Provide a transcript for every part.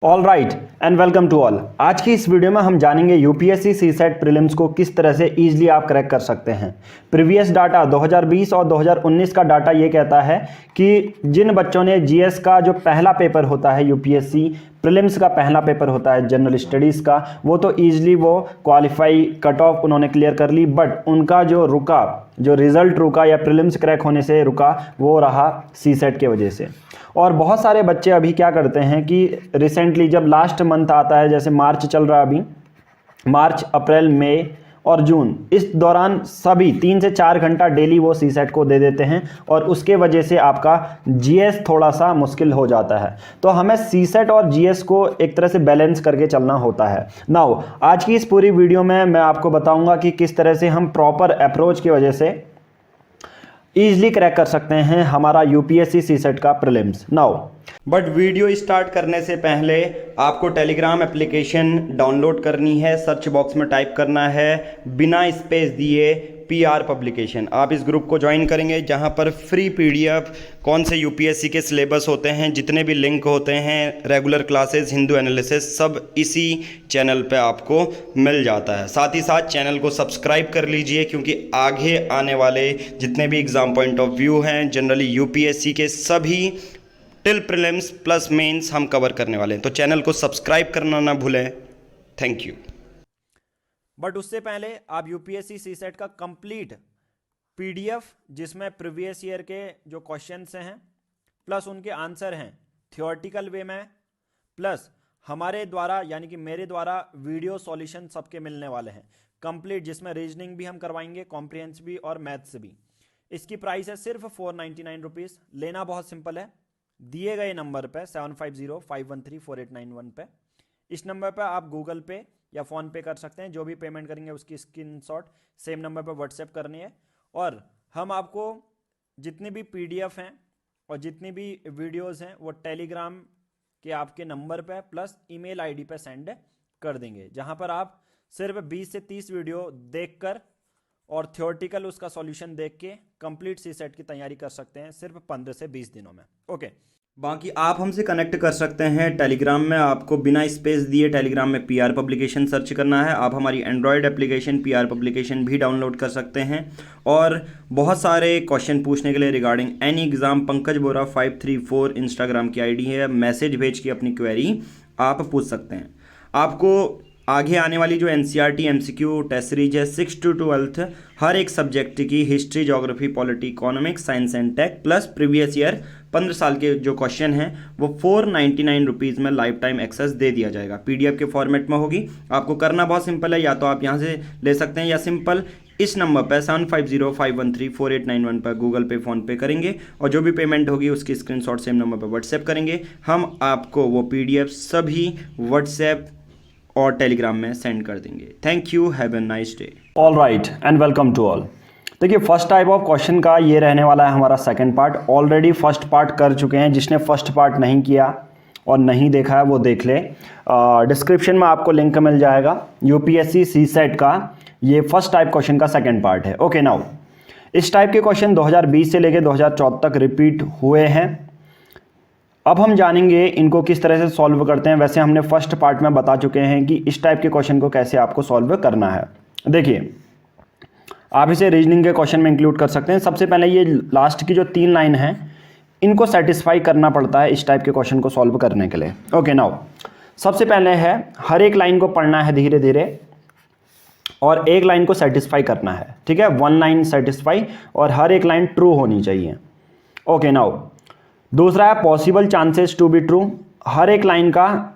All right and welcome to all. आज की इस वीडियो में हम जानेंगे यूपीएससी सीसेट प्रीलिम्स को किस तरह से इजीली आप क्रैक कर सकते हैं। प्रीवियस डाटा 2020 और 2019 का डाटा ये कहता है कि जिन बच्चों ने जीएस का जो पहला पेपर होता है, यूपीएससी प्रीलिम्स का पहला पेपर होता है जनरल स्टडीज़ का, वो तो ईजिली वो क्वालिफाई कट ऑफ उन्होंने क्लियर कर ली, बट उनका जो रिजल्ट रुका या प्रीलिम्स क्रैक होने से रुका वो रहा सीसेट की वजह से। और बहुत सारे बच्चे अभी क्या करते हैं कि रिसेंटली जब लास्ट मंथ आता है, जैसे मार्च चल रहा है अभी, मार्च अप्रैल मई और जून, इस दौरान सभी 3 से 4 घंटा डेली वो सीसेट को दे देते हैं और उसके वजह से आपका जीएस थोड़ा सा मुश्किल हो जाता है। तो हमें सीसेट और जीएस को एक तरह से बैलेंस करके चलना होता है। नाउ आज की इस पूरी वीडियो में मैं आपको बताऊंगा कि किस तरह से हम प्रॉपर अप्रोच की वजह से ईजिली क्रैक कर सकते हैं हमारा यूपीएससी सीसेट का prelims. Now but video start करने से पहले आपको टेलीग्राम एप्लीकेशन डाउनलोड करनी है। सर्च बॉक्स में टाइप करना है बिना स्पेस दिए पीआर पब्लिकेशन। आप इस ग्रुप को ज्वाइन करेंगे जहां पर फ्री पीडीएफ, कौन से यूपीएससी के सिलेबस होते हैं, जितने भी लिंक होते हैं, रेगुलर क्लासेस, हिंदू एनालिसिस, सब इसी चैनल पे आपको मिल जाता है। साथ ही साथ चैनल को सब्सक्राइब कर लीजिए क्योंकि आगे आने वाले जितने भी एग्ज़ाम पॉइंट ऑफ व्यू हैं जनरली यूपीएससी के सभी टिल प्रीलिम्स प्लस मेंस हम कवर करने वाले हैं, तो चैनल को सब्सक्राइब करना ना भूलें। Thank you. बट उससे पहले आप यूपीएससी सीसेट का कंप्लीट पीडीएफ, जिसमें प्रीवियस ईयर के जो क्वेश्चंस हैं प्लस उनके आंसर हैं थियोरेटिकल वे में, प्लस हमारे द्वारा यानी कि मेरे द्वारा वीडियो सॉल्यूशन सबके मिलने वाले हैं कंप्लीट, जिसमें रीजनिंग भी हम करवाएंगे, कॉम्प्रिहेंसिव भी और मैथ्स भी। इसकी प्राइस है सिर्फ 499 रुपीज़। लेना बहुत सिंपल है, दिए गए नंबर पे 7505134891 पे, इस नंबर पे आप गूगल पे या फ़ोन पे कर सकते हैं। जो भी पेमेंट करेंगे उसकी स्क्रीनशॉट सेम नंबर पे व्हाट्सएप करनी है और हम आपको जितनी भी पीडीएफ हैं और जितनी भी वीडियोस हैं वो टेलीग्राम के आपके नंबर पे प्लस ईमेल आईडी पे सेंड कर देंगे, जहां पर आप सिर्फ 20 से 30 वीडियो देखकर और थ्योरेटिकल उसका सॉल्यूशन देख के कंप्लीट सीसेट की तैयारी कर सकते हैं सिर्फ 15 से 20 दिनों में। ओके, बाकी आप हमसे कनेक्ट कर सकते हैं टेलीग्राम में। आपको बिना स्पेस दिए टेलीग्राम में पीआर पब्लिकेशन सर्च करना है। आप हमारी एंड्रॉयड एप्लीकेशन पीआर पब्लिकेशन भी डाउनलोड कर सकते हैं और बहुत सारे क्वेश्चन पूछने के लिए रिगार्डिंग एनी एग्ज़ाम पंकज बोरा 534 इंस्टाग्राम की आईडी है। मैसेज भेज के अपनी क्वेरी आप पूछ सकते हैं। आपको आगे आने वाली जो एनसीईआरटी एमसीक्यू टेस्ट सीरीज है 6 to 12 हर एक सब्जेक्ट की history, geography, polity, economics, science and tech plus previous year 15 साल के जो क्वेश्चन हैं वो 499 रुपीज़ में लाइफ टाइम एक्सेस दे दिया जाएगा। पीडीएफ के फॉर्मेट में होगी। आपको करना बहुत सिंपल है, या तो आप यहाँ से ले सकते हैं या सिंपल इस नंबर पर 7505134891 पर गूगल पे, फ़ोन पे करेंगे और जो भी पेमेंट होगी उसकी स्क्रीनशॉट सेम नंबर पर व्हाट्सएप करेंगे। हम आपको वो पीडीएफ सभी व्हाट्सएप और टेलीग्राम में सेंड कर देंगे। Thank you, have a nice day. All right and welcome to all. देखिए, फर्स्ट टाइप ऑफ क्वेश्चन का ये रहने वाला है हमारा second part. Already first part कर चुके हैं, जिसने फर्स्ट पार्ट नहीं किया और नहीं देखा है वो देख ले। डिस्क्रिप्शन में आपको लिंक मिल जाएगा। यूपीएससी सीसेट का ये फर्स्ट टाइप क्वेश्चन का सेकेंड पार्ट है। ओके, नाउ इस टाइप के क्वेश्चन 2020 से लेकर 2014 तक रिपीट हुए हैं। अब हम जानेंगे इनको किस तरह से सॉल्व करते हैं। वैसे हमने फर्स्ट पार्ट में बता चुके हैं कि इस टाइप के क्वेश्चन को कैसे आपको सॉल्व करना है। देखिए, आप इसे रीजनिंग के क्वेश्चन में इंक्लूड कर सकते हैं। सबसे पहले ये लास्ट की जो 3 लाइन है इनको सेटिस्फाई करना पड़ता है इस टाइप के क्वेश्चन को सॉल्व करने के लिए। ओके, नाउ सबसे पहले है हर एक लाइन को पढ़ना है धीरे धीरे और एक लाइन को सेटिस्फाई करना है। ठीक है, 1 लाइन सेटिस्फाई और हर एक लाइन ट्रू होनी चाहिए। ओके, नाउ दूसरा है possible chances to be true. हर एक लाइन का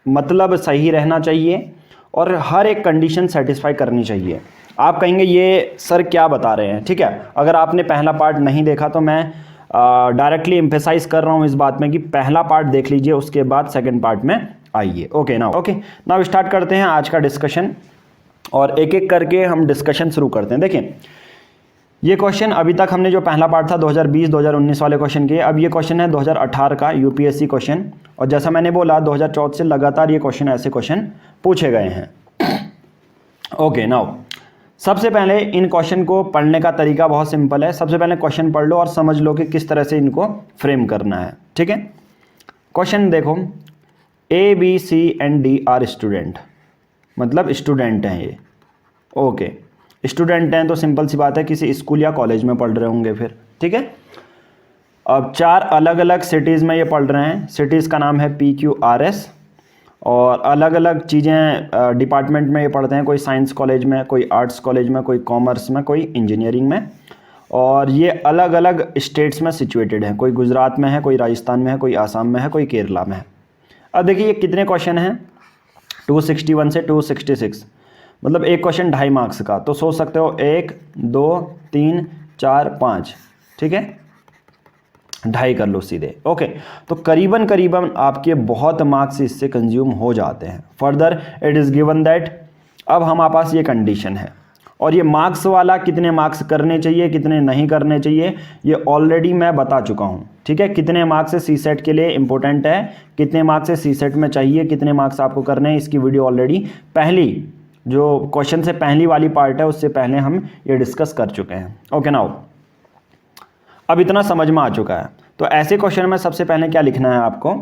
मतलब सही रहना चाहिए और हर एक कंडीशन सेटिस्फाई करनी चाहिए। आप कहेंगे ये सर क्या बता रहे हैं। ठीक है, अगर आपने पहला पार्ट नहीं देखा तो मैं डायरेक्टली एम्फेसाइज कर रहा हूँ इस बात में कि पहला पार्ट देख लीजिए, उसके बाद सेकंड पार्ट में आइए। ओके, नाउ स्टार्ट करते हैं आज का डिस्कशन और एक एक करके हम डिस्कशन शुरू करते हैं। देखिए, ये क्वेश्चन अभी तक हमने जो पहला पार्ट था 2020-2019 वाले क्वेश्चन के, अब ये क्वेश्चन है 2018 का यूपीएससी क्वेश्चन। और जैसा मैंने बोला 2014 से लगातार ये क्वेश्चन ऐसे क्वेश्चन पूछे गए हैं। ओके, नाउ सबसे पहले इन क्वेश्चन को पढ़ने का तरीका बहुत सिंपल है। सबसे पहले क्वेश्चन पढ़ लो और समझ लो कि किस तरह से इनको फ्रेम करना है। ठीक है, क्वेश्चन देखो, A B C and D are student, मतलब स्टूडेंट हैं ये। ओके, स्टूडेंट हैं तो सिंपल सी बात है किसी स्कूल या कॉलेज में पढ़ रहे होंगे फिर, ठीक है। अब 4 अलग अलग सिटीज़ में ये पढ़ रहे हैं। सिटीज़ का नाम है PQRS, और अलग अलग चीज़ें डिपार्टमेंट में ये पढ़ते हैं। कोई साइंस कॉलेज में, कोई आर्ट्स कॉलेज में, कोई कॉमर्स में, कोई इंजीनियरिंग में, और ये अलग अलग स्टेट्स में सिचुएटेड हैं। कोई गुजरात में है, कोई राजस्थान में है, कोई आसाम में है, कोई केरला में है। अब देखिए ये कितने क्वेश्चन हैं, 261 से 266, मतलब एक क्वेश्चन 2.5 मार्क्स का। तो सोच सकते हो 1 2 3 4 5, ठीक है, 2.5 कर लो सीधे। ओके, तो करीबन करीबन आपके बहुत मार्क्स इससे कंज्यूम हो जाते हैं। Further it is given that, अब हमारे पास ये कंडीशन है, और ये मार्क्स वाला कितने मार्क्स करने चाहिए कितने नहीं करने चाहिए ये ऑलरेडी मैं बता चुका हूँ, ठीक है। कितने मार्क्स सी सेट के लिए इंपॉर्टेंट है, कितने मार्क्स से सी सेट में चाहिए, कितने मार्क्स आपको करने हैं, इसकी वीडियो ऑलरेडी पहली जो क्वेश्चन से पहली वाली पार्ट है उससे पहले हम ये डिस्कस कर चुके हैं। ओके नाउ, अब इतना समझ में आ चुका है। तो ऐसे क्वेश्चन में सबसे पहले क्या लिखना है आपको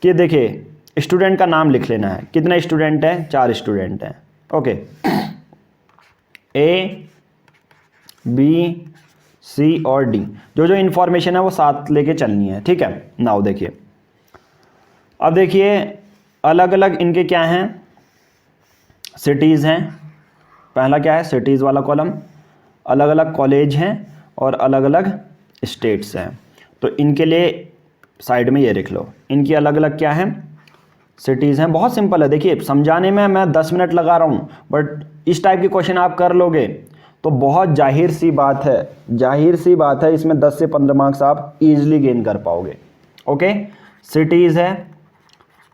कि देखिए स्टूडेंट का नाम लिख लेना है। कितने स्टूडेंट हैं, 4 स्टूडेंट हैं। ओके, A B C और D, जो जो इन्फॉर्मेशन है वो साथ लेके चलनी है, ठीक है। नाउ देखिए, अब देखिए अलग अलग इनके क्या हैं, सिटीज़ हैं। पहला क्या है, सिटीज़ वाला कॉलम, अलग अलग कॉलेज हैं और अलग अलग स्टेट्स हैं। तो इनके लिए साइड में ये लिख लो, इनकी अलग अलग क्या है, सिटीज़ हैं। बहुत सिंपल है, देखिए समझाने में मैं 10 मिनट लगा रहा हूँ, बट इस टाइप के क्वेश्चन आप कर लोगे तो बहुत जाहिर सी बात है इसमें 10 से 15 मार्क्स आप इजीली गेन कर पाओगे। ओके, सिटीज़ है,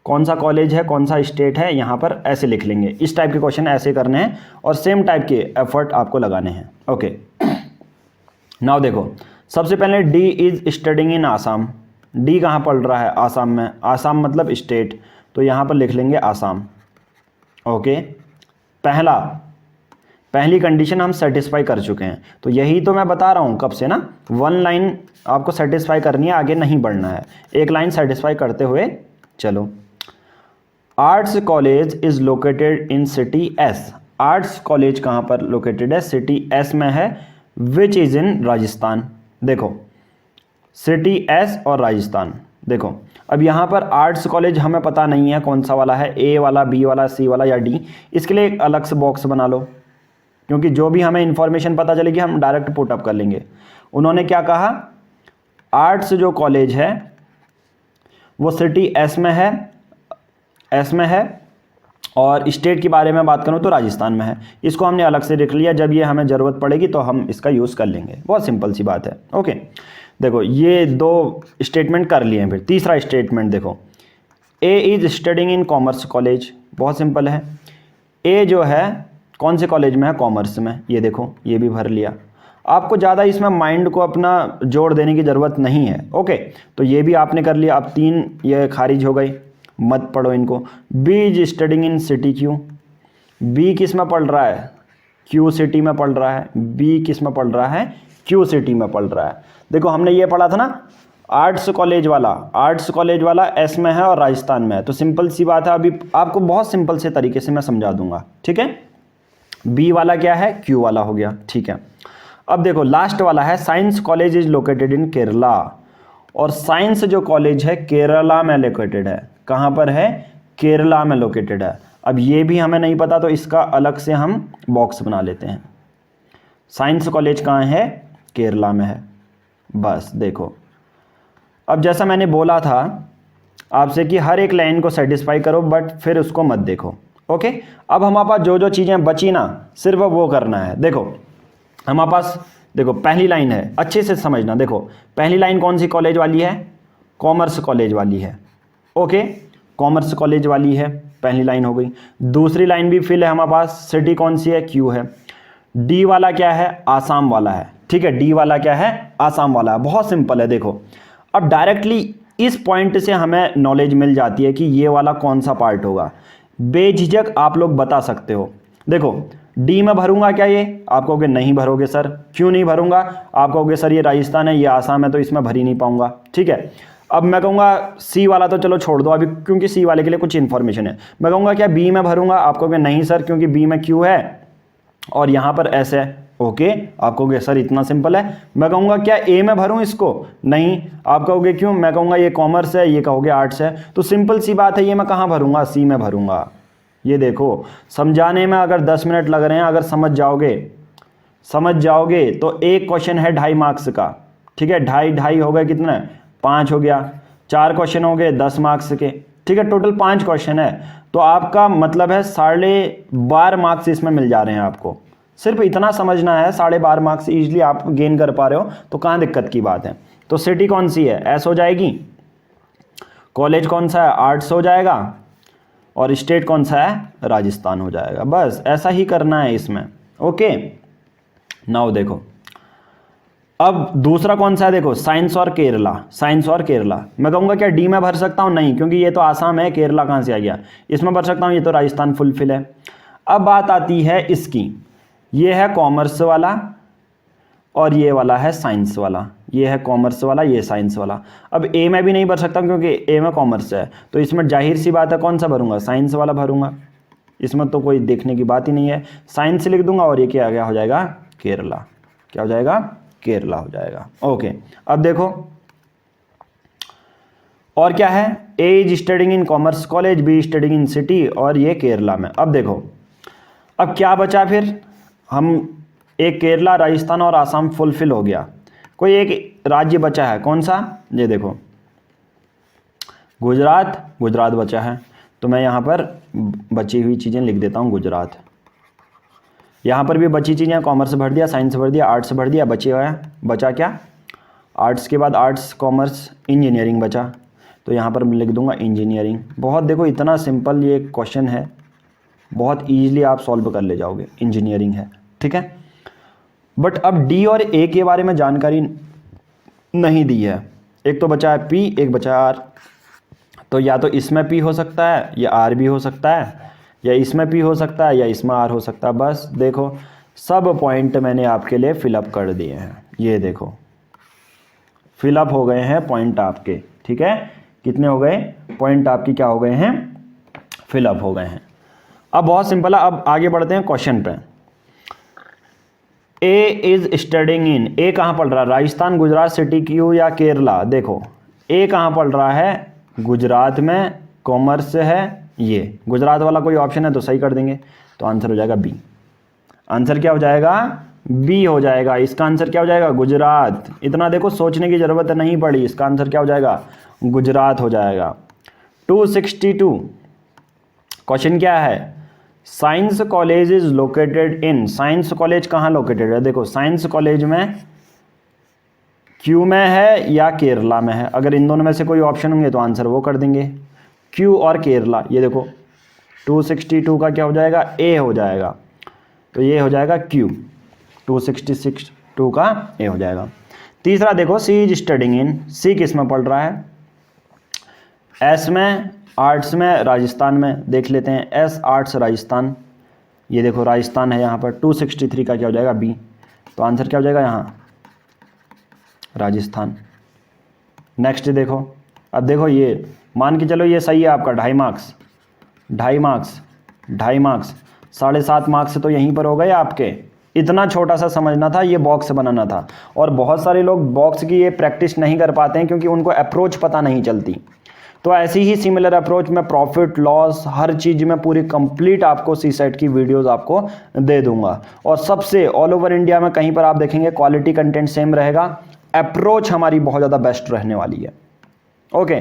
कौन सा कॉलेज है, कौन सा स्टेट है, यहाँ पर ऐसे लिख लेंगे। इस टाइप के क्वेश्चन ऐसे करने हैं और सेम टाइप के एफर्ट आपको लगाने हैं। ओके, नाउ देखो, सबसे पहले D is studying in Assam. D कहाँ पढ़ रहा है, आसाम में। आसाम मतलब स्टेट, तो यहाँ पर लिख लेंगे आसाम। ओके, पहली कंडीशन हम सेटिस्फाई कर चुके हैं। तो यही तो मैं बता रहा हूँ कब से ना, 1 लाइन आपको सेटिस्फाई करनी है, आगे नहीं बढ़ना है, 1 लाइन सेटिस्फाई करते हुए चलो। Arts college is located in city S. Arts college कहाँ पर लोकेटेड है, सिटी एस में है, विच इज़ इन राजस्थान। देखो सिटी एस और राजस्थान। देखो अब यहाँ पर आर्ट्स कॉलेज हमें पता नहीं है कौन सा वाला है, ए वाला, बी वाला, सी वाला या डी। इसके लिए एक अलग से बॉक्स बना लो, क्योंकि जो भी हमें इन्फॉर्मेशन पता चलेगी हम डायरेक्ट पुट अप कर लेंगे। उन्होंने क्या कहा, आर्ट्स जो कॉलेज है वो सिटी एस में है, और स्टेट के बारे में बात करूँ तो राजस्थान में है। इसको हमने अलग से लिख लिया, जब ये हमें ज़रूरत पड़ेगी तो हम इसका यूज़ कर लेंगे। बहुत सिंपल सी बात है। ओके, देखो ये 2 स्टेटमेंट कर लिए हैं। फिर तीसरा स्टेटमेंट देखो, A is studying in commerce college. बहुत सिंपल है, ए जो है कौन से कॉलेज में है, कॉमर्स में। ये देखो ये भी भर लिया। आपको ज़्यादा इसमें माइंड को अपना जोड़ देने की ज़रूरत नहीं है। ओके, तो ये भी आपने कर लिया। अब 3 ये खारिज हो गई, मत पढ़ो इनको। B is studying in city Q. B किस में पढ़ रहा है, क्यू सिटी में पढ़ रहा है। बी किस में पढ़ रहा है, क्यू सिटी में पढ़ रहा है। देखो हमने ये पढ़ा था ना, आर्ट्स कॉलेज वाला एस में है और राजस्थान में है। तो सिंपल सी बात है, अभी आपको बहुत सिंपल से तरीके से मैं समझा दूंगा, ठीक है। बी वाला क्या है, क्यू वाला हो गया, ठीक है। अब देखो लास्ट वाला है, साइंस कॉलेज इज लोकेटेड इन केरला। और साइंस जो कॉलेज है केरला में लोकेटेड है। कहाँ पर है, केरला में लोकेटेड है। अब ये भी हमें नहीं पता, तो इसका अलग से हम बॉक्स बना लेते हैं। साइंस कॉलेज कहाँ है, केरला में है। बस देखो, अब जैसा मैंने बोला था आपसे कि हर एक लाइन को सेटिस्फाई करो, बट फिर उसको मत देखो। ओके, अब हमारे पास जो जो चीज़ें बची ना, सिर्फ वो करना है। देखो हमारे पास, देखो पहली लाइन है, अच्छे से समझना। देखो पहली लाइन कौन सी कॉलेज वाली है, कॉमर्स कॉलेज वाली है। ओके, कॉमर्स कॉलेज वाली है, पहली लाइन हो गई। दूसरी लाइन भी फिल है हमारे पास, सिटी कौन सी है, क्यू है। डी वाला क्या है, आसाम वाला है, ठीक है। डी वाला क्या है, आसाम वाला है। बहुत सिंपल है। देखो अब डायरेक्टली इस पॉइंट से हमें नॉलेज मिल जाती है कि ये वाला कौन सा पार्ट होगा। बेझिझक आप लोग बता सकते हो। देखो डी में भरूंगा क्या, ये आप कहोगे नहीं भरोगे सर। क्यों नहीं भरूंगा, आप कहोगे सर ये राजस्थान है, ये आसाम है, तो इसमें भर ही नहीं पाऊंगा, ठीक है। अब मैं कहूँगा सी वाला तो चलो छोड़ दो अभी, क्योंकि सी वाले के लिए कुछ इन्फॉर्मेशन है। मैं कहूँगा क्या बी में भरूंगा, आप कहोगे नहीं सर क्योंकि बी में क्यू है और यहाँ पर एस है। ओके, आप कहोगे सर इतना सिंपल है। मैं कहूँगा क्या ए में भरूँ इसको, नहीं। आप कहोगे क्यों, मैं कहूँगा ये कॉमर्स है, ये कहोगे आर्ट्स है, तो सिंपल सी बात है ये मैं कहाँ भरूँगा, सी में भरूँगा। ये देखो समझाने में अगर 10 मिनट लग रहे हैं, अगर समझ जाओगे तो एक क्वेश्चन है 2.5 मार्क्स का, ठीक है। 2.5 हो गए कितने, 5 हो गया। 4 क्वेश्चन हो गए 10 मार्क्स के, ठीक है। टोटल 5 क्वेश्चन है, तो आपका मतलब है 12.5 मार्क्स इसमें मिल जा रहे हैं आपको। सिर्फ इतना समझना है, 12.5 मार्क्स इजीली आप गेन कर पा रहे हो, तो कहाँ दिक्कत की बात है। तो सिटी कौन सी है, एस हो जाएगी। कॉलेज कौन सा है, आर्ट्स हो जाएगा। और स्टेट कौन सा है, राजस्थान हो जाएगा। बस ऐसा ही करना है इसमें। ओके, नाउ देखो अब दूसरा कौन सा है, देखो साइंस और केरला। साइंस और केरला मैं कहूँगा क्या डी में भर सकता हूँ, नहीं, क्योंकि ये तो आसाम है, केरला कहाँ से आ गया। इसमें भर सकता हूँ, ये तो राजस्थान फुलफिल है। अब बात आती है इसकी, ये है कॉमर्स वाला और ये वाला है साइंस वाला। ये है कॉमर्स वाला, ये साइंस वाला। अब ए में भी नहीं भर सकता क्योंकि ए में कॉमर्स है, तो इसमें जाहिर सी बात है कौन सा भरूंगा, साइंस वाला भरूंगा। इसमें तो कोई देखने की बात ही नहीं है, साइंस लिख दूंगा और ये क्या हो जाएगा, केरला। क्या हो जाएगा, केरला हो जाएगा। ओके, अब देखो और क्या है, A is studying in commerce college, B studying in city, और ये केरला में। अब देखो अब क्या बचा फिर, हम एक केरला, राजस्थान और आसाम फुलफिल हो गया। कोई एक राज्य बचा है, कौन सा, ये देखो गुजरात। गुजरात बचा है, तो मैं यहाँ पर बची हुई चीज़ें लिख देता हूँ, गुजरात। यहाँ पर भी बची चीज़ें, कॉमर्स भर दिया, साइंस भर दिया, आर्ट्स भर दिया, बचा क्या, आर्ट्स के बाद आर्ट्स, कॉमर्स, इंजीनियरिंग बचा, तो यहाँ पर मैं लिख दूंगा इंजीनियरिंग। बहुत देखो इतना सिंपल ये क्वेश्चन है, बहुत ईजिली आप सॉल्व कर ले जाओगे, इंजीनियरिंग है, ठीक है। बट अब डी और ए के बारे में जानकारी नहीं दी है। एक तो बचा है पी, एक बचा है आर, तो या तो इसमें पी हो सकता है या आर भी हो सकता है, या इसमें पी हो सकता है या इसमें आर हो सकता है। बस देखो सब पॉइंट मैंने आपके लिए फिलअप कर दिए हैं, ये देखो फिलअप हो गए हैं पॉइंट आपके, ठीक है। कितने हो गए पॉइंट आपकी, क्या हो गए हैं, फिलअप हो गए हैं। अब बहुत सिंपल है, अब आगे बढ़ते हैं क्वेश्चन पे। ए इज स्टडिंग इन, ए कहाँ पढ़ रहा है, राजस्थान, गुजरात, सिटी, क्यू या केरला। देखो ए कहाँ पढ़ रहा है, गुजरात में, कॉमर्स है, ये गुजरात वाला कोई ऑप्शन है तो सही कर देंगे, तो आंसर हो जाएगा बी। आंसर क्या हो जाएगा, बी हो जाएगा। इसका आंसर क्या हो जाएगा, गुजरात। इतना देखो सोचने की जरूरत नहीं पड़ी, इसका आंसर क्या हो जाएगा, गुजरात हो जाएगा। 262 क्वेश्चन क्या है, science college is located in, science college कहाँ लोकेटेड है। देखो साइंस कॉलेज में क्यू में है या केरला में है, अगर इन दोनों में से कोई ऑप्शन होंगे तो आंसर वो कर देंगे, क्यू और केरला। ये देखो 262 का क्या हो जाएगा, ए हो जाएगा, तो ये हो जाएगा क्यू, 262 का ए हो जाएगा। तीसरा देखो सी इज स्टडिंग इन, सी किस में पढ़ रहा है, एस में, आर्ट्स में, राजस्थान में। देख लेते हैं एस, आर्ट्स, राजस्थान। ये देखो राजस्थान है यहाँ पर। 263 का क्या हो जाएगा, बी, तो आंसर क्या हो जाएगा यहाँ, राजस्थान। नेक्स्ट देखो, अब देखो ये मान के चलो ये सही है आपका, 2.5 मार्क्स, 2.5 मार्क्स, 2.5 मार्क्स, 7.5 मार्क्स तो यहीं पर हो गए आपके। इतना छोटा सा समझना था, ये बॉक्स बनाना था। और बहुत सारे लोग बॉक्स की ये प्रैक्टिस नहीं कर पाते हैं क्योंकि उनको अप्रोच पता नहीं चलती। तो ऐसी ही सिमिलर अप्रोच में प्रॉफिट लॉस हर चीज़ में पूरी कंप्लीट आपको सी सेट की वीडियोस आपको दे दूंगा। और सबसे ऑल ओवर इंडिया में कहीं पर आप देखेंगे क्वालिटी कंटेंट सेम रहेगा, अप्रोच हमारी बहुत ज़्यादा बेस्ट रहने वाली है। ओके,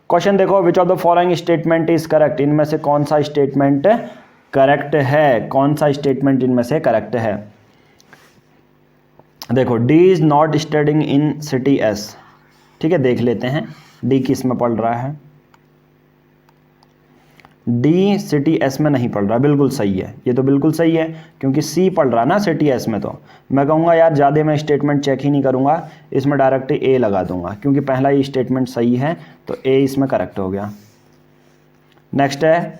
क्वेश्चन देखो, which of the following statement is correct, इनमें से कौन सा स्टेटमेंट करेक्ट है, कौन सा स्टेटमेंट इनमें से करेक्ट है। देखो D is not studying in city S, ठीक है, देख लेते हैं डी किस में पढ़ रहा है। डी सिटी एस में नहीं पढ़ रहा, बिल्कुल सही है, ये तो बिल्कुल सही है क्योंकि सी पढ़ रहा है ना सिटी एस में। तो मैं कहूँगा यार ज़्यादा मैं स्टेटमेंट चेक ही नहीं करूँगा, इसमें डायरेक्ट ए लगा दूंगा क्योंकि पहला ही स्टेटमेंट सही है, तो ए इसमें करेक्ट हो गया। नेक्स्ट है,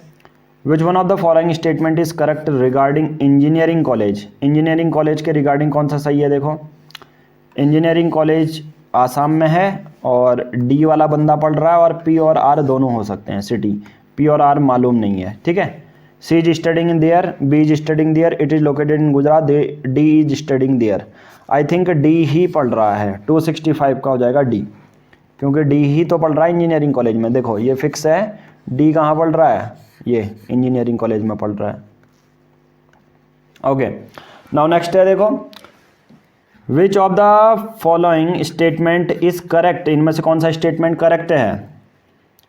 which one of the following statement is correct regarding engineering college, engineering college के रिगार्डिंग कौन सा सही है। देखो इंजीनियरिंग कॉलेज आसाम में है और डी वाला बंदा पढ़ रहा है, और पी और आर दोनों हो सकते हैं सिटी, पी और आर मालूम नहीं है, ठीक है। C is studying in there, B is studying there, it is located in Gujarat, D is studying there. I think D ही पढ़ रहा है, 265 का हो जाएगा डी, क्योंकि डी ही तो पढ़ रहा है इंजीनियरिंग कॉलेज में। देखो ये फिक्स है, डी कहाँ पढ़ रहा है, ये इंजीनियरिंग कॉलेज में पढ़ रहा है। ओके, नाउ नेक्स्ट है, देखो which of the following statement is correct, इनमें से कौन सा स्टेटमेंट करेक्ट है।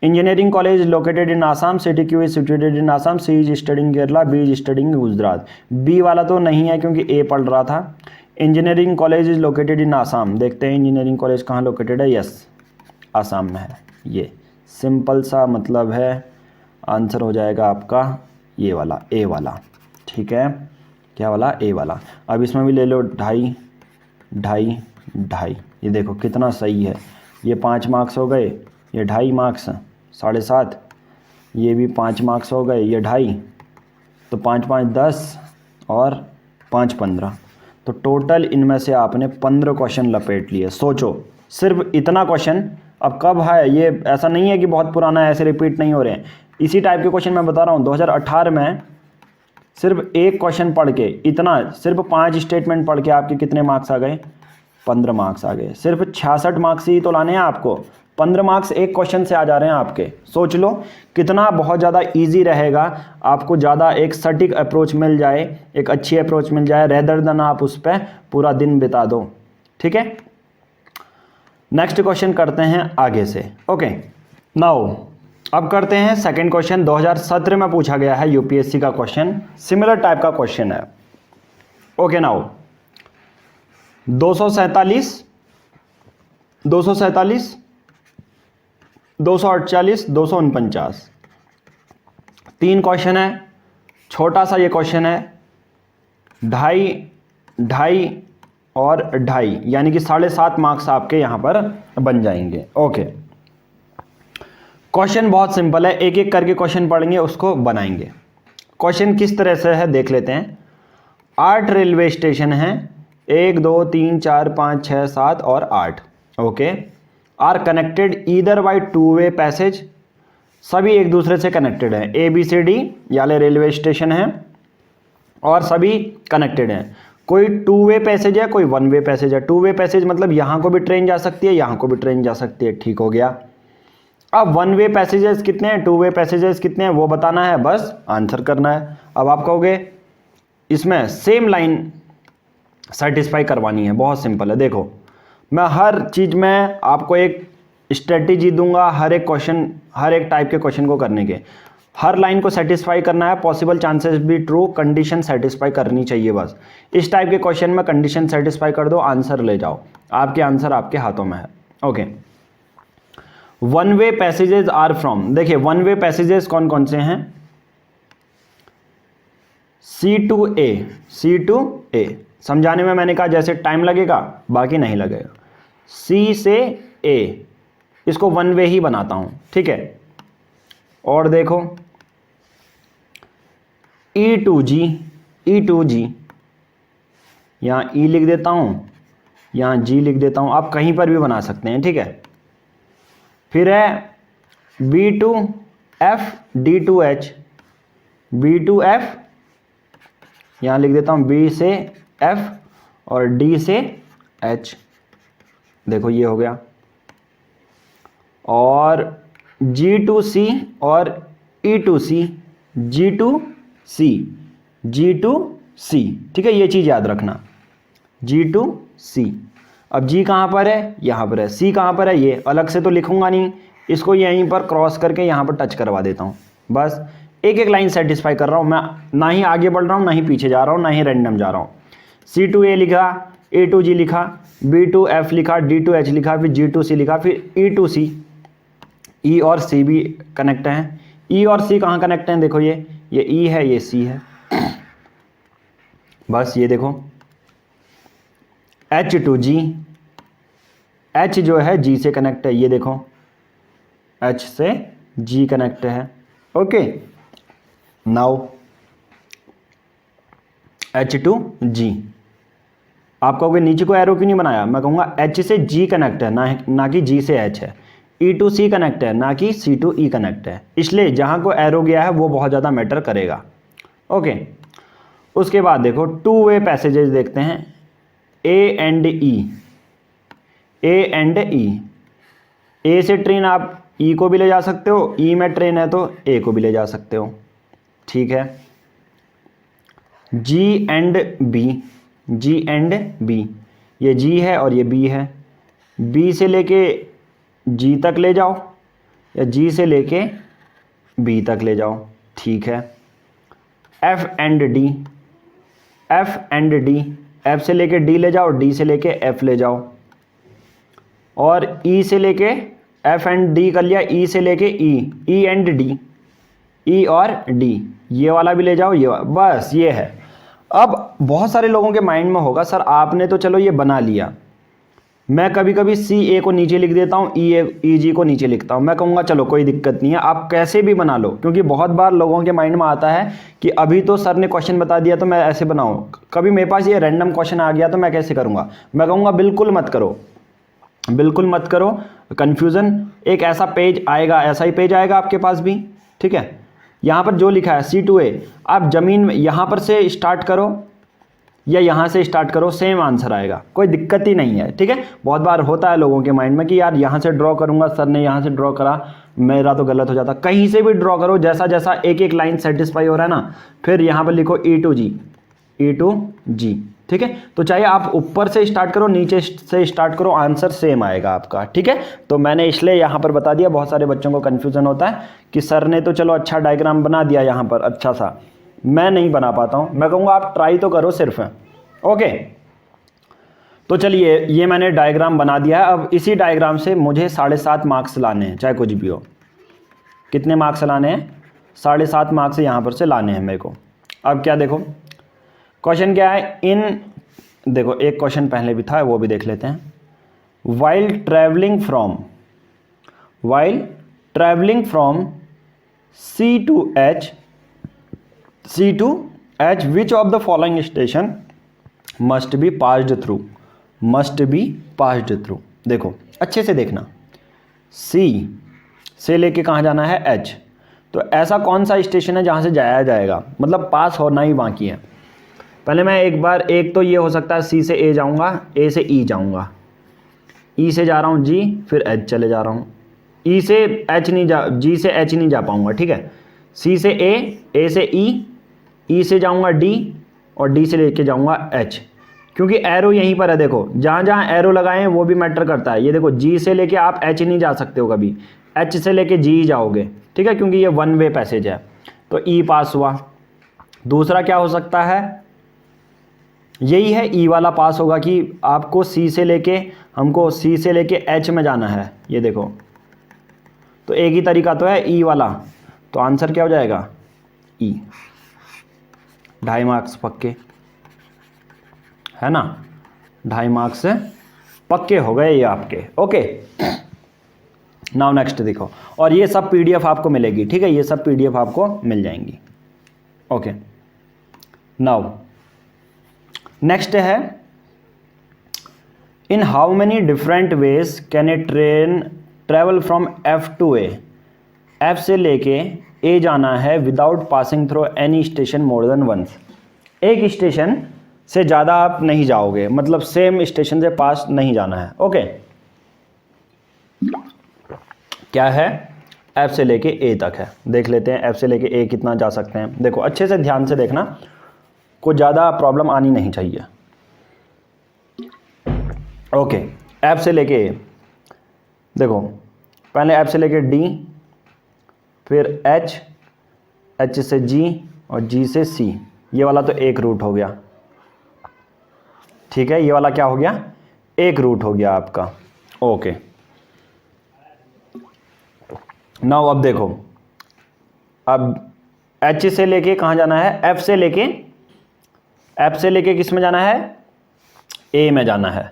Engineering college located in Assam, city Q is situated in Assam, C is studying Kerala, B is studying Gujarat. B वाला तो नहीं है क्योंकि ए पढ़ रहा था। Engineering college is located in Assam, देखते हैं इंजीनियरिंग कॉलेज कहाँ लोकेटेड है, यस आसाम में है। ये सिंपल सा मतलब है, आंसर हो जाएगा आपका ये वाला, ए वाला, ठीक है। क्या वाला, ए वाला। अब इसमें भी ले लो 2.5 2.5 2.5, ये देखो कितना सही है। ये 5 मार्क्स हो गए, ये 2.5 मार्क्स, 7.5, ये भी 5 मार्क्स हो गए, ये 2.5, तो 5 5 10 और 5 15, तो टोटल इनमें से आपने 15 क्वेश्चन लपेट लिए। सोचो सिर्फ इतना क्वेश्चन अब कब है, ये ऐसा नहीं है कि बहुत पुराना है, ऐसे रिपीट नहीं हो रहे हैं। इसी टाइप के क्वेश्चन मैं बता रहा हूँ, 2018 में सिर्फ एक क्वेश्चन पढ़ के इतना, सिर्फ 5 स्टेटमेंट पढ़ के आपके कितने मार्क्स आ गए, 15 मार्क्स आ गए। सिर्फ 66 मार्क्स ही तो लाने हैं आपको, 15 मार्क्स एक क्वेश्चन से आ जा रहे हैं आपके। सोच लो कितना बहुत ज़्यादा इजी रहेगा, आपको ज़्यादा एक सटीक अप्रोच मिल जाए, एक अच्छी अप्रोच मिल जाए, रेदर देन आप उस पर पूरा दिन बिता दो, ठीक है। नेक्स्ट क्वेश्चन करते हैं आगे से। ओके, नाउ अब करते हैं सेकंड क्वेश्चन, 2017 में पूछा गया है यूपीएससी का क्वेश्चन, सिमिलर टाइप का क्वेश्चन है। ओके, नाउ 247 248 249, 3 क्वेश्चन है। छोटा सा ये क्वेश्चन है, 2.5 और 2.5, यानी कि 7.5 मार्क्स आपके यहां पर बन जाएंगे। ओके, क्वेश्चन बहुत सिंपल है, एक एक करके क्वेश्चन पढ़ेंगे, उसको बनाएंगे। क्वेश्चन किस तरह से है देख लेते हैं। 8 रेलवे स्टेशन हैं, 1 2 3 4 5 6 7 और 8, okay, are connected either by 2 way passage, सभी एक दूसरे से कनेक्टेड हैं। ABCD याले रेलवे स्टेशन हैं और सभी कनेक्टेड हैं। कोई 2 वे पैसेज है, कोई 1 वे पैसेज है। 2 वे पैसेज मतलब यहाँ को भी ट्रेन जा सकती है, यहाँ को भी ट्रेन जा सकती है, ठीक हो गया। अब 1 वे पैसेजेस कितने हैं, 2 वे पैसेजेस कितने हैं, वो बताना है, बस आंसर करना है। अब आप कहोगे इसमें सेम लाइन सेटिस्फाई करवानी है, बहुत सिंपल है। देखो मैं हर चीज़ में आपको एक स्ट्रेटेजी दूंगा, हर एक क्वेश्चन, हर एक टाइप के क्वेश्चन को करने के, हर लाइन को सेटिस्फाई करना है। पॉसिबल चांसेस भी ट्रू, कंडीशन सेटिस्फाई करनी चाहिए बस। इस टाइप के क्वेश्चन में कंडीशन सेटिस्फाई कर दो, आंसर ले जाओ, आपके आंसर आपके हाथों में है। Okay, 1 way passages are from, देखिए 1 वे पैसेजेस कौन कौन से हैं, C to A, C to A। समझाने में मैंने कहा जैसे टाइम लगेगा, बाकी नहीं लगेगा। C से A, इसको 1 वे ही बनाता हूं, ठीक है। और देखो E to G, E to G, यहां E लिख देता हूं, यहां G लिख देता हूं, आप कहीं पर भी बना सकते हैं, ठीक है। फिर है B to F, D to H, B to F, यहां लिख देता हूं B से F और D से H, देखो ये हो गया। और G to C और E to C, G to C, G to C, ठीक है, ये चीज़ याद रखना, G to C। अब G कहाँ पर है, यहाँ पर है। C कहाँ पर है, ये अलग से तो लिखूंगा नहीं, इसको यहीं पर क्रॉस करके यहाँ पर टच करवा देता हूँ। बस एक एक लाइन सेटिस्फाई कर रहा हूँ मैं, ना ही आगे बढ़ रहा हूँ, ना ही पीछे जा रहा हूँ, ना ही रैंडम जा रहा हूँ। C to A लिखा, A to G लिखा, B to F लिखा, D to H लिखा, फिर G to C लिखा, फिर E to C। E और C भी कनेक्ट हैं। E और C कहाँ कनेक्ट हैं, देखो ये E है, ये C है। बस ये देखो H to G, H जो है G से कनेक्ट है, ये देखो H से G कनेक्ट है। Okay, now H to G, आप कहोगे नीचे को एरो क्यों नहीं बनाया, मैं कहूँगा H से G कनेक्ट है, ना कि G से H है। E टू C कनेक्ट है, ना कि C टू E कनेक्ट है, इसलिए जहाँ को एरो गया है वो बहुत ज़्यादा मैटर करेगा। ओके, उसके बाद देखो टू वे पैसेजेस देखते हैं, A and E। A and E, A से ट्रेन आप E को भी ले जा सकते हो, E में ट्रेन है तो A को भी ले जा सकते हो, ठीक है। G and B, G and B, ये G है और ये B है, B से लेके G तक ले जाओ या G से लेके B तक ले जाओ, ठीक है। F and D, F and D, F से लेके D ले जाओ, D से लेके F ले जाओ, और E से लेके F एंड D कर लिया, E से लेके E, E and D, E और D, ये वाला भी ले जाओ, ये बस ये है। अब बहुत सारे लोगों के माइंड में होगा सर आपने तो चलो ये बना लिया, मैं कभी कभी CA को नीचे लिख देता हूँ, EG को नीचे लिखता हूँ। मैं कहूँगा चलो कोई दिक्कत नहीं है, आप कैसे भी बना लो, क्योंकि बहुत बार लोगों के माइंड में आता है कि अभी तो सर ने क्वेश्चन बता दिया तो मैं ऐसे बनाऊँ, कभी मेरे पास ये रैंडम क्वेश्चन आ गया तो मैं कैसे करूँगा। मैं कहूँगा बिल्कुल मत करो, बिल्कुल मत करो, कन्फ्यूज़न। एक ऐसा पेज आएगा, ऐसा ही पेज आएगा आपके पास भी, ठीक है। यहाँ पर जो लिखा है C2A, आप ज़मीन में यहाँ पर से स्टार्ट करो या यहाँ से स्टार्ट करो, सेम आंसर आएगा, कोई दिक्कत ही नहीं है, ठीक है। बहुत बार होता है लोगों के माइंड में कि यार यहाँ से ड्रॉ करूँगा, सर ने यहाँ से ड्रॉ करा, मेरा तो गलत हो जाता। कहीं से भी ड्रॉ करो, जैसा जैसा एक एक लाइन सेटिस्फाई हो रहा है ना, फिर यहाँ पर लिखो E to G, E to G, ठीक है। तो चाहे आप ऊपर से स्टार्ट करो, नीचे से स्टार्ट करो, आंसर सेम आएगा आपका, ठीक है। तो मैंने इसलिए यहाँ पर बता दिया, बहुत सारे बच्चों को कन्फ्यूज़न होता है कि सर ने तो चलो अच्छा डायग्राम बना दिया यहाँ पर अच्छा सा, मैं नहीं बना पाता हूँ। मैं कहूँगा आप ट्राई तो करो सिर्फ, ओके। तो चलिए ये मैंने डायग्राम बना दिया है। अब इसी डायग्राम से मुझे 7.5 मार्क्स लाने हैं, चाहे कुछ भी हो। कितने मार्क्स लाने हैं? 7.5 मार्क्स यहाँ पर से लाने हैं मेरे को। अब क्या देखो क्वेश्चन क्या है, देखो एक क्वेश्चन पहले भी था वो भी देख लेते हैं। While travelling from C to H which of the following station must be passed through। देखो अच्छे से देखना, C से लेके कहाँ जाना है H, तो ऐसा कौन सा स्टेशन है जहाँ से जाया जाएगा, मतलब पास होना ही बाकी है। पहले मैं एक तो ये हो सकता है C से A जाऊँगा, A से E जाऊँगा, E से जा रहा हूँ G, फिर H चले जा रहा हूँ, E से H नहीं जा, G से H नहीं जा पाऊँगा, ठीक है। C से A, A से E से जाऊँगा D और D से लेके जाऊँगा H, क्योंकि एरो यहीं पर है। देखो जहाँ जहाँ एरो लगाए हैं वो भी मैटर करता है। ये देखो G से लेके आप H नहीं जा सकते हो कभी, H से लेके G ही जाओगे, ठीक है, क्योंकि ये वन वे पैसेज है। तो E पास हुआ। दूसरा क्या हो सकता है, यही है E वाला पास होगा कि आपको हमको C से लेके H में जाना है। ये देखो तो एक ही तरीका तो है E वाला, तो आंसर क्या हो जाएगा E। 2.5 मार्क्स पक्के है ना, 2.5 मार्क्स पक्के हो गए ये आपके, ओके। नाउ नेक्स्ट देखो, और ये सब PDF आपको मिलेगी, ठीक है, ये सब PDF आपको मिल जाएंगी, ओके। नाउ नेक्स्ट है, in how many different ways can a train travel from F to A। F से लेके A जाना है without passing through any station more than once. एक स्टेशन से ज़्यादा आप नहीं जाओगे, मतलब सेम स्टेशन से पास नहीं जाना है, ओके। क्या है, F से लेके A तक है। देख लेते हैं F से लेके A कितना जा सकते हैं। देखो अच्छे से ध्यान से देखना, कोई ज़्यादा प्रॉब्लम आनी नहीं चाहिए, ओके। F से लेके A, देखो पहले F से लेके D, फिर H, H से G और G से C। ये वाला तो एक रूट हो गया, ठीक है, ये वाला क्या हो गया, एक रूट हो गया आपका, ओके। नाउ अब देखो, अब H से लेके कहाँ जाना है, F से लेके किस में जाना है, A में जाना है।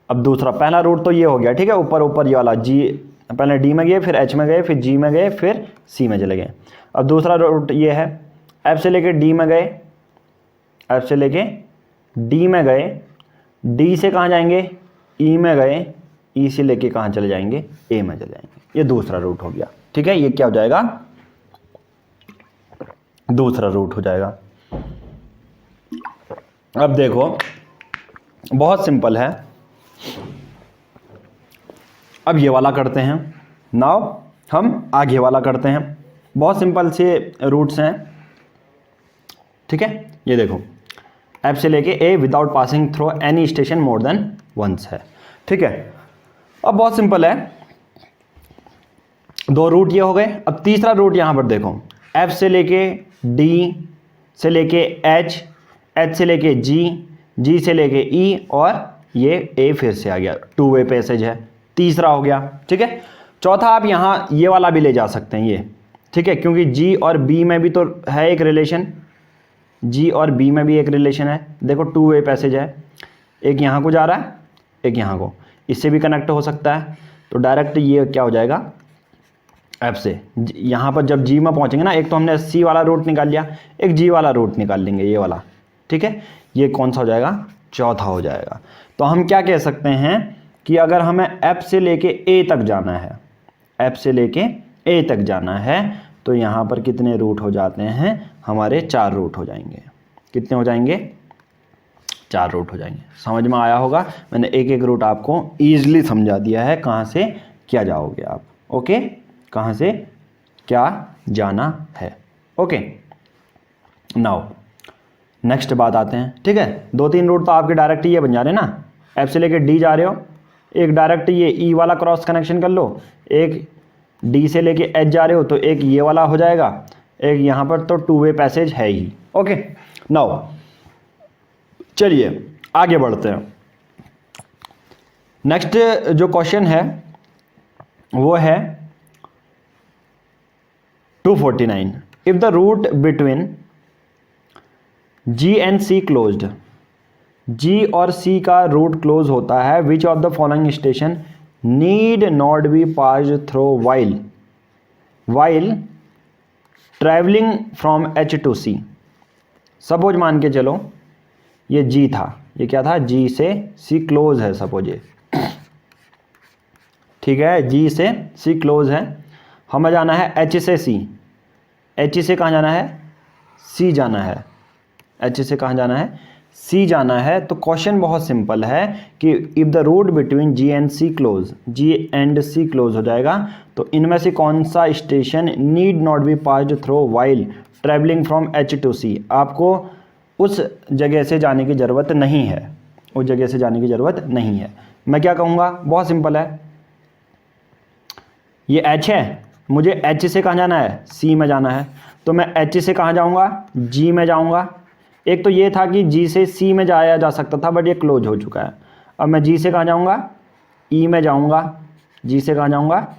अब दूसरा, पहला रूट तो ये हो गया, ठीक है, ऊपर ये वाला G, पहले D में गए, फिर H में गए, फिर G में गए, फिर C में चले गए। अब दूसरा रूट ये है, F से लेके D में गए, F से लेके D में गए, डी से कहाँ जाएंगे, ई में गए, ई से लेके कहाँ चले जाएंगे, ए में चले जाएंगे। ये दूसरा रूट हो गया, ठीक है। ये क्या हो जाएगा, दूसरा रूट हो जाएगा। अब देखो बहुत सिंपल है, अब ये वाला करते हैं। नाउ हम आगे वाला करते हैं, बहुत सिंपल से रूट्स हैं, ठीक है। ये देखो एफ से लेके A without passing through any station more than once है, ठीक है। अब बहुत सिंपल है, दो रूट ये हो गए। अब तीसरा रूट यहां पर देखो, एफ से लेके डी से लेके एच, एच से लेके जी, जी से लेके ई, और ये ए फिर से आ गया, 2 वे पैसेज है, तीसरा हो गया, ठीक है। चौथा आप यहां ये वाला भी ले जा सकते हैं, ये, ठीक है, क्योंकि जी और बी में भी तो है एक रिलेशन, जी और बी में भी एक रिलेशन है। देखो 2 वे पैसेज है, एक यहाँ को जा रहा है, एक यहाँ को, इससे भी कनेक्ट हो सकता है। तो डायरेक्ट ये क्या हो जाएगा, एफ से यहाँ पर जब जी में पहुँचेंगे ना, एक तो हमने सी वाला रूट निकाल लिया, एक जी वाला रूट निकाल लेंगे, ये वाला, ठीक है। ये कौन सा हो जाएगा, चौथा हो जाएगा। तो हम क्या कह सकते हैं कि अगर हमें एफ से लेके ए तक जाना है, एफ से लेके ए तक जाना है, तो यहाँ पर कितने रूट हो जाते हैं हमारे, 4 रूट हो जाएंगे। कितने हो जाएंगे, 4 रूट हो जाएंगे। समझ में आया होगा, मैंने एक एक रूट आपको ईजिली समझा दिया है, कहाँ से क्या जाओगे आप, ओके, कहाँ से क्या जाना है, ओके। नाउ नेक्स्ट बात आते हैं, ठीक है। 2-3 रूट तो आपके डायरेक्ट ये बन जा रहे हैं ना, एफ से लेके डी जा रहे हो, एक डायरेक्ट ये ई वाला क्रॉस कनेक्शन कर लो, एक डी से लेके एच जा रहे हो तो एक ये वाला हो जाएगा, एक यहाँ पर तो 2 वे पैसेज है ही, ओके। नाउ चलिए आगे बढ़ते हैं। नेक्स्ट जो क्वेश्चन है वो है 249, if the route between G and C closed, G और सी का रूट क्लोज होता है, which of the following station need not be passed through while travelling from H to C. Suppose मान के चलो ये जी था, ये क्या था, जी से सी क्लोज है, सपोज ये, ठीक है, जी से सी क्लोज है। हमें जाना है एच से सी, एच से कहाँ जाना है, सी जाना है, एच से कहाँ जाना है, सी जाना है। तो क्वेश्चन बहुत सिंपल है कि if the route between G and C close, G and C close हो जाएगा, तो इनमें से कौन सा station need not be passed through while travelling from H to C, आपको उस जगह से जाने की ज़रूरत नहीं है, उस जगह से जाने की ज़रूरत नहीं है। मैं क्या कहूँगा, बहुत सिंपल है, ये एच है, मुझे एच से कहाँ जाना है, सी में जाना है, तो मैं एच से कहाँ जाऊँगा, जी में जाऊँगा। एक तो ये था कि जी से सी में जाया जा सकता था, बट ये क्लोज हो चुका है। अब मैं जी से कहाँ जाऊँगा, ई में जाऊँगा, जी से कहाँ जाऊँगा,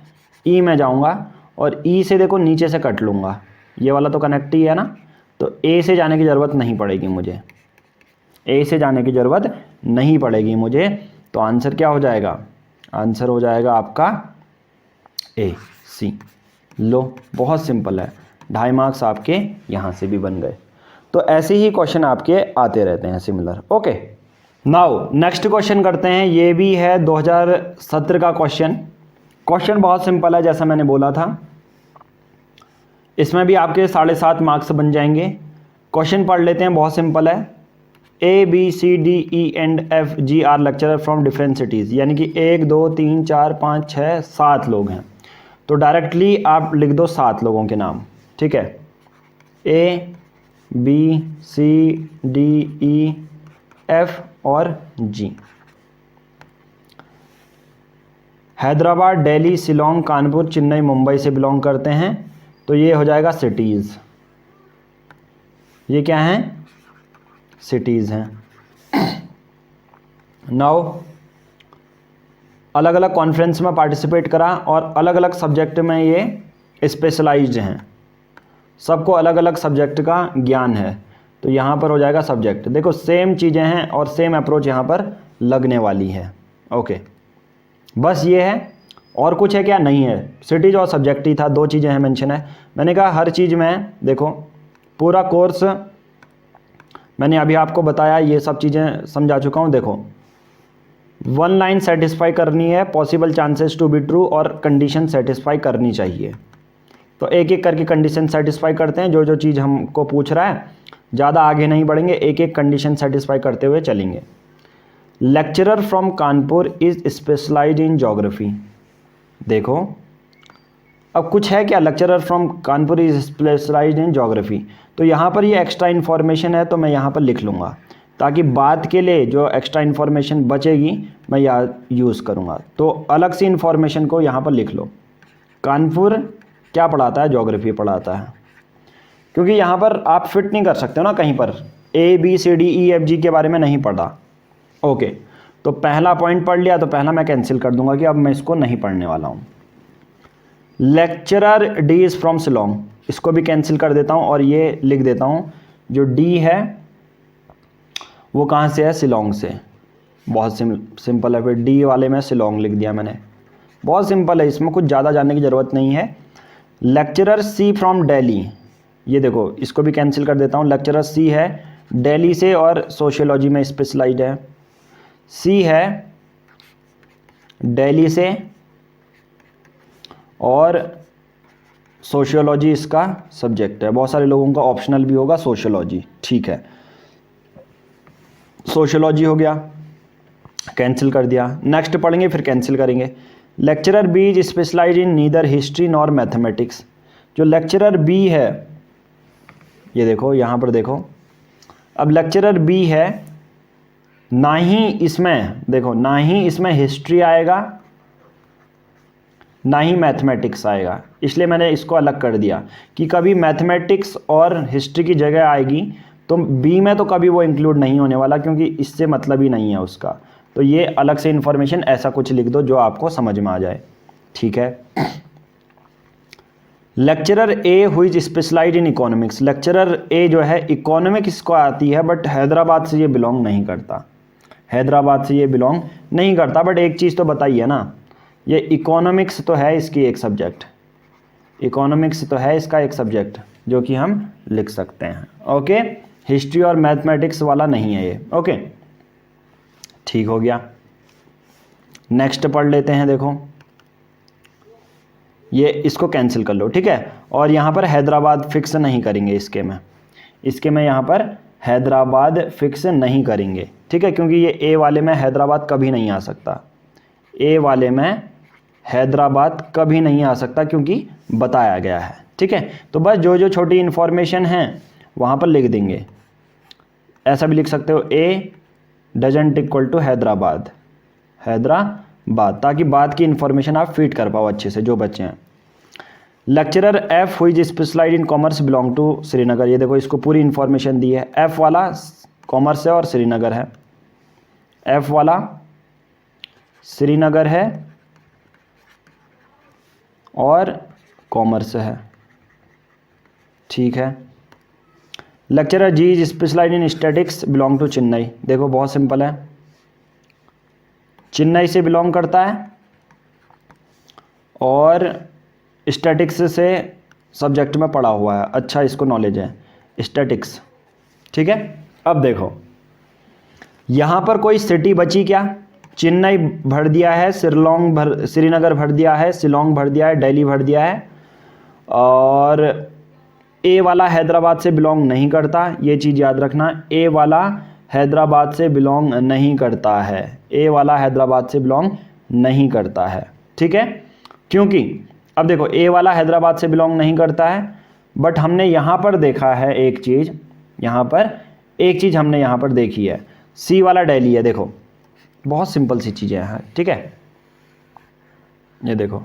ई में जाऊँगा, और ई से देखो नीचे से कट लूँगा, ये वाला तो कनेक्ट ही है ना, तो ए से जाने की ज़रूरत नहीं पड़ेगी मुझे, ए से जाने की ज़रूरत नहीं पड़ेगी मुझे। तो आंसर क्या हो जाएगा, आंसर हो जाएगा आपका ए सी। लो बहुत सिंपल है, 2.5 मार्क्स आपके यहाँ से भी बन गए। तो ऐसे ही क्वेश्चन आपके आते रहते हैं similar, okay. Now next question करते हैं, ये भी है 2017 का क्वेश्चन। क्वेश्चन बहुत सिंपल है, जैसा मैंने बोला था, इसमें भी आपके 7.5 मार्क्स बन जाएंगे। क्वेश्चन पढ़ लेते हैं, बहुत सिंपल है। A B C D E and F G are lecturer from different cities, यानी कि 1 2 3 4 5 6 7 लोग हैं, तो डायरेक्टली आप लिख दो 7 लोगों के नाम, ठीक है। A B C D E F और जी। हैदराबाद, दिल्ली, शिलोंग, कानपुर, चेन्नई, मुंबई से बिलोंग करते हैं, तो ये हो जाएगा सिटीज़। ये क्या हैं, सिटीज़ हैं। नाउ अलग अलग कॉन्फ्रेंस में पार्टिसिपेट करा और अलग अलग सब्जेक्ट में ये स्पेशलाइज्ड हैं, सबको अलग अलग सब्जेक्ट का ज्ञान है, तो यहाँ पर हो जाएगा सब्जेक्ट। देखो सेम चीज़ें हैं और सेम अप्रोच यहाँ पर लगने वाली है, ओके। बस ये है, और कुछ है क्या, नहीं है, सिटीज और सब्जेक्ट ही था, 2 चीज़ें हैं मेंशन है। मैंने कहा हर चीज़ में देखो, पूरा कोर्स मैंने अभी आपको बताया, ये सब चीज़ें समझा चुका हूँ। देखो 1 लाइन सेटिस्फाई करनी है, possible chances to be true, और कंडीशन सेटिस्फाई करनी चाहिए। तो एक एक करके कंडीशन सेटिस्फाई करते हैं, जो जो चीज़ हमको पूछ रहा है, ज़्यादा आगे नहीं बढ़ेंगे, एक एक कंडीशन सेटिस्फाई करते हुए चलेंगे। Lecturer from Kanpur is specialised in geography. देखो अब कुछ है क्या, lecturer from Kanpur is specialised in geography, तो यहाँ पर ये एक्स्ट्रा इन्फॉर्मेशन है, तो मैं यहाँ पर लिख लूँगा ताकि बाद के लिए जो एक्स्ट्रा इन्फॉर्मेशन बचेगी मैं यहाँ यूज़ करूँगा। तो अलग सी इन्फॉर्मेशन को यहाँ पर लिख लो, कानपुर क्या पढ़ाता है, ज्योग्राफी पढ़ाता है, क्योंकि यहाँ पर आप फिट नहीं कर सकते हो ना कहीं पर, ABCDEFG के बारे में नहीं पढ़ा। ओके, तो पहला पॉइंट पढ़ लिया, तो पहला मैं कैंसिल कर दूंगा कि अब मैं इसको नहीं पढ़ने वाला हूँ। Lecturer D is from Shillong, इसको भी कैंसिल कर देता हूँ और ये लिख देता हूँ जो डी है वो कहाँ से है, शिलोंग से। बहुत सिंपल है, फिर डी वाले में शिलोंग लिख दिया मैंने, बहुत सिंपल है, इसमें कुछ ज़्यादा जानने की ज़रूरत नहीं है। लेक्चरर सी फ्रॉम दिल्ली, ये देखो इसको भी कैंसिल कर देता हूँ। लेक्चरर सी है दिल्ली से और सोशियोलॉजी में स्पेशलाइज्ड है। सी है दिल्ली से और सोशियोलॉजी इसका सब्जेक्ट है। बहुत सारे लोगों का ऑप्शनल भी होगा सोशियोलॉजी, ठीक है, सोशियोलॉजी हो गया, कैंसिल कर दिया। नेक्स्ट पढ़ेंगे फिर कैंसिल करेंगे। Lecturer B is specialised in neither history nor mathematics. जो लेक्चरर बी है, ये देखो यहाँ पर देखो, अब लेक्चरर बी है, ना ही इसमें देखो, ना ही इसमें हिस्ट्री आएगा ना ही मैथमेटिक्स आएगा, इसलिए मैंने इसको अलग कर दिया कि कभी मैथमेटिक्स और हिस्ट्री की जगह आएगी तो बी में तो कभी वो इंक्लूड नहीं होने वाला, क्योंकि इससे मतलब ही नहीं है उसका। तो ये अलग से इन्फॉर्मेशन ऐसा कुछ लिख दो जो आपको समझ में आ जाए, ठीक है। Lecturer a who is specialised in economics, lecturer a जो है इकोनॉमिक्स को आती है, बट हैदराबाद से ये बिलोंग नहीं करता, हैदराबाद से ये बिलोंग नहीं करता। बट एक चीज़ तो बताइए ना, ये इकोनॉमिक्स तो है इसकी एक सब्जेक्ट, इकोनॉमिक्स तो है इसका एक सब्जेक्ट जो कि हम लिख सकते हैं। ओके, हिस्ट्री और मैथमेटिक्स वाला नहीं है ये। ओके, ठीक हो गया। नेक्स्ट पढ़ लेते हैं। देखो ये इसको कैंसिल कर लो, ठीक है, और यहाँ पर हैदराबाद फिक्स नहीं करेंगे इसके में यहाँ पर हैदराबाद फिक्स नहीं करेंगे, ठीक है, क्योंकि ये ए वाले में हैदराबाद कभी नहीं आ सकता, ए वाले में हैदराबाद कभी नहीं आ सकता क्योंकि बताया गया है, ठीक है। तो बस जो जो छोटी इन्फॉर्मेशन है वहाँ पर लिख देंगे। ऐसा भी लिख सकते हो, ए डजंट इक्वल टू हैदराबाद, ताकि बाद की इन्फॉर्मेशन आप फीड कर पाओ अच्छे से जो बच्चे हैं। Lecturer F who specialized in commerce belong to Srinagar, ये देखो इसको पूरी इन्फॉर्मेशन दी है। एफ वाला कॉमर्स है और श्रीनगर है, एफ वाला श्रीनगर है और कॉमर्स है, ठीक है। Lecturer G is specialised in statics belong to Chennai, देखो बहुत सिंपल है, चेन्नई से बिलोंग करता है और स्टैटिक्स से सब्जेक्ट में पढ़ा हुआ है, अच्छा इसको नॉलेज है स्टैटिक्स, ठीक है। अब देखो यहाँ पर कोई सिटी बची क्या, चेन्नई भर दिया है, श्रीनगर भर दिया है, शिलोंग भर दिया है, दिल्ली भर दिया है, और ए वाला हैदराबाद से बिलोंग नहीं करता, ये चीज़ याद रखना, ए वाला हैदराबाद से बिलोंग नहीं करता है, ए वाला हैदराबाद से बिलोंग नहीं करता है, ठीक है। क्योंकि अब देखो ए वाला हैदराबाद से बिलोंग नहीं करता है, बट हमने यहाँ पर देखा है एक चीज़, यहाँ पर एक चीज़ हमने यहाँ पर देखी है, सी वाला दिल्ली है, देखो बहुत सिंपल सी चीज़ें हैं, ठीक है। ये देखो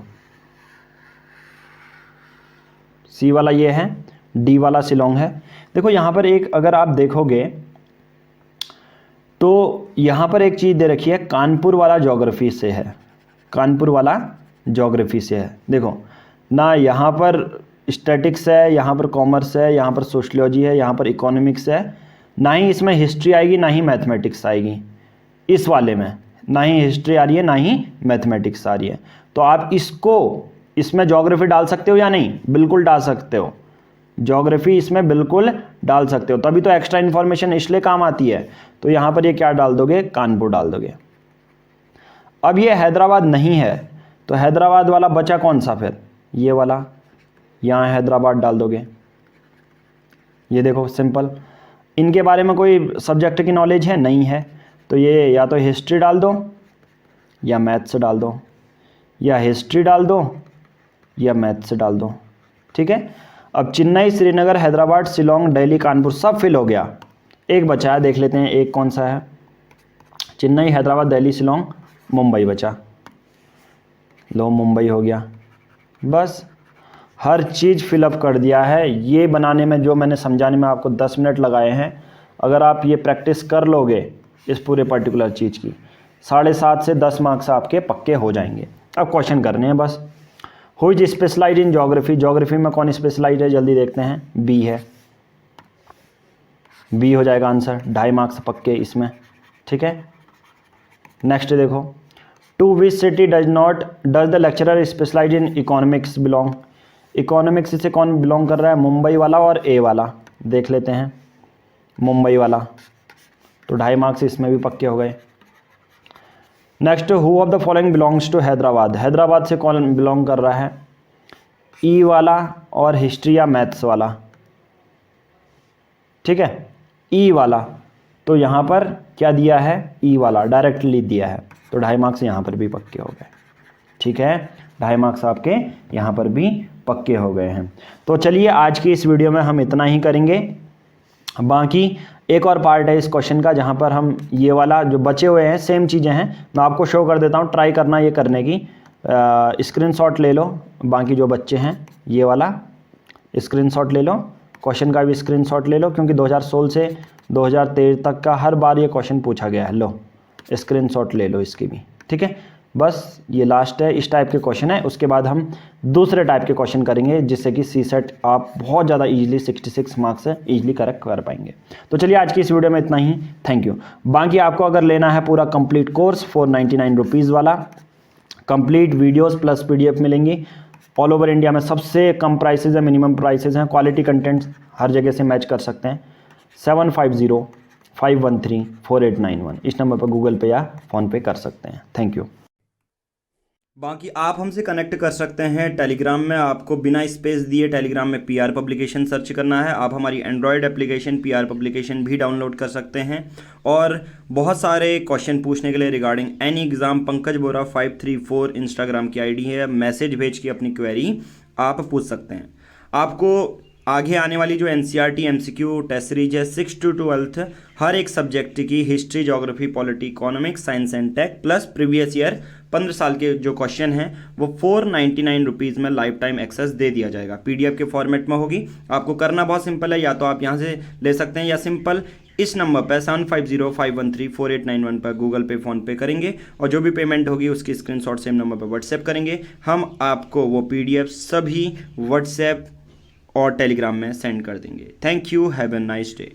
सी वाला ये है, डी वाला शिलोंग है। देखो यहाँ पर एक अगर आप देखोगे तो यहाँ पर एक चीज़ दे रखी है, कानपुर वाला ज्योग्राफी से है, कानपुर वाला ज्योग्राफी से है। देखो ना यहाँ पर स्टैटिक्स है, यहाँ पर कॉमर्स है, यहाँ पर सोशलियोलॉजी है, यहाँ पर इकोनॉमिक्स है, ना ही इसमें हिस्ट्री आएगी ना ही मैथमेटिक्स आएगी, इस वाले में ना ही हिस्ट्री आ रही है ना ही मैथमेटिक्स आ रही है। तो आप इसमें ज्योग्राफी डाल सकते हो या नहीं, बिल्कुल डाल सकते हो, ज्योग्राफी इसमें बिल्कुल डाल सकते हो, तभी तो एक्स्ट्रा इन्फॉर्मेशन इसलिए काम आती है। तो यहाँ पर ये क्या डाल दोगे, कानपुर डाल दोगे, अब ये हैदराबाद नहीं है तो हैदराबाद वाला बचा कौन सा फिर, ये वाला, यहाँ हैदराबाद डाल दोगे। ये देखो सिंपल, इनके बारे में कोई सब्जेक्ट की नॉलेज है नहीं है, तो ये या तो हिस्ट्री डाल दो या मैथ्स डाल दो, या हिस्ट्री डाल दो या मैथ्स डाल दो, ठीक है। अब चेन्नई, श्रीनगर, हैदराबाद, शिलोंग, दिल्ली, कानपुर सब फिल हो गया, एक बचा है, देख लेते हैं एक कौन सा है। चेन्नई, हैदराबाद, दिल्ली, शिलोंग, मुंबई बचा, लो मुंबई हो गया। बस हर चीज़ फिलअप कर दिया है। ये बनाने में, जो मैंने समझाने में आपको 10 मिनट लगाए हैं, अगर आप ये प्रैक्टिस कर लोगे इस पूरे पर्टिकुलर चीज़ की, 7.5 से 10 मार्क्स आपके पक्के हो जाएंगे। अब क्वेश्चन करने हैं बस। Who is specialize in geography, geography में कौन स्पेशलाइज है, जल्दी देखते हैं। बी है, बी हो जाएगा आंसर, 2.5 मार्क्स पक्के इसमें, ठीक है। नेक्स्ट देखो, to which city does the lecturer specialize in economics belong, economics से कौन बिलोंग कर रहा है, मुंबई वाला और ए वाला, देख लेते हैं मुंबई वाला, तो 2.5 मार्क्स इसमें भी पक्के हो गए। Next, who of the following belongs to Hyderabad, Hyderabad से कौन बिलोंग कर रहा है, ई वाला और हिस्ट्री या मैथ्स वाला, ठीक है, ई वाला, तो यहाँ पर क्या दिया है, ई वाला डायरेक्टली दिया है, तो 2.5 मार्क्स यहाँ पर भी पक्के हो गए, ठीक है। 2.5 मार्क्स आपके यहाँ पर भी पक्के हो गए हैं। तो चलिए आज की इस वीडियो में हम इतना ही करेंगे, बाकी एक और पार्ट है इस क्वेश्चन का जहाँ पर हम ये वाला जो बचे हुए हैं सेम चीज़ें हैं, मैं आपको शो कर देता हूँ, ट्राई करना ये करने की, स्क्रीनशॉट ले लो, बाकी जो बच्चे हैं ये वाला स्क्रीनशॉट ले लो, क्वेश्चन का भी स्क्रीनशॉट ले लो, क्योंकि 2016 से 2023 तक का हर बार ये क्वेश्चन पूछा गया है, लो स्क्रीनशॉट ले लो इसकी भी, ठीक है। बस ये लास्ट है, इस टाइप के क्वेश्चन है, उसके बाद हम दूसरे टाइप के क्वेश्चन करेंगे जिससे कि सी सेट आप बहुत ज़्यादा इजीली 66 मार्क्स से इजीली करेक्ट कर पाएंगे। तो चलिए आज की इस वीडियो में इतना ही, थैंक यू। बाकी आपको अगर लेना है पूरा कंप्लीट कोर्स 499 रुपीज़ वाला, कंप्लीट वीडियोस प्लस PDF मिलेंगी, ऑल ओवर इंडिया में सबसे कम प्राइसेज है, मिनिमम प्राइसेज हैं, क्वालिटी कंटेंट हर जगह से मैच कर सकते हैं। 7505134891 इस नंबर पर गूगल पे या फ़ोनपे कर सकते हैं। Thank you. बाकी आप हमसे कनेक्ट कर सकते हैं टेलीग्राम में, आपको बिना स्पेस दिए टेलीग्राम में PR पब्लिकेशन सर्च करना है, आप हमारी एंड्रॉयड एप्लीकेशन PR पब्लिकेशन भी डाउनलोड कर सकते हैं, और बहुत सारे क्वेश्चन पूछने के लिए रिगार्डिंग एनी एग्ज़ाम पंकज बोरा 534 इंस्टाग्राम की ID है, मैसेज भेज के अपनी क्वेरी आप पूछ सकते हैं। आपको आगे आने वाली जो NCERT MCQ टेस्ट सीरीज है 6 to 12 हर एक सब्जेक्ट की history, geography, polity, economics, science and tech plus previous year 15 साल के जो क्वेश्चन हैं वो 499 रुपीज़ में लाइफ टाइम एक्सेस दे दिया जाएगा, PDF के फॉर्मेट में होगी। आपको करना बहुत सिंपल है, या तो आप यहाँ से ले सकते हैं या सिंपल इस नंबर पर 7505134891 पर गूगल पे फ़ोनपे करेंगे और जो भी पेमेंट होगी उसकी स्क्रीनशॉट सेम नंबर पर व्हाट्सएप करेंगे, हम आपको वो PDF सभी व्हाट्सएप और टेलीग्राम में सेंड कर देंगे। Thank you, have a nice day.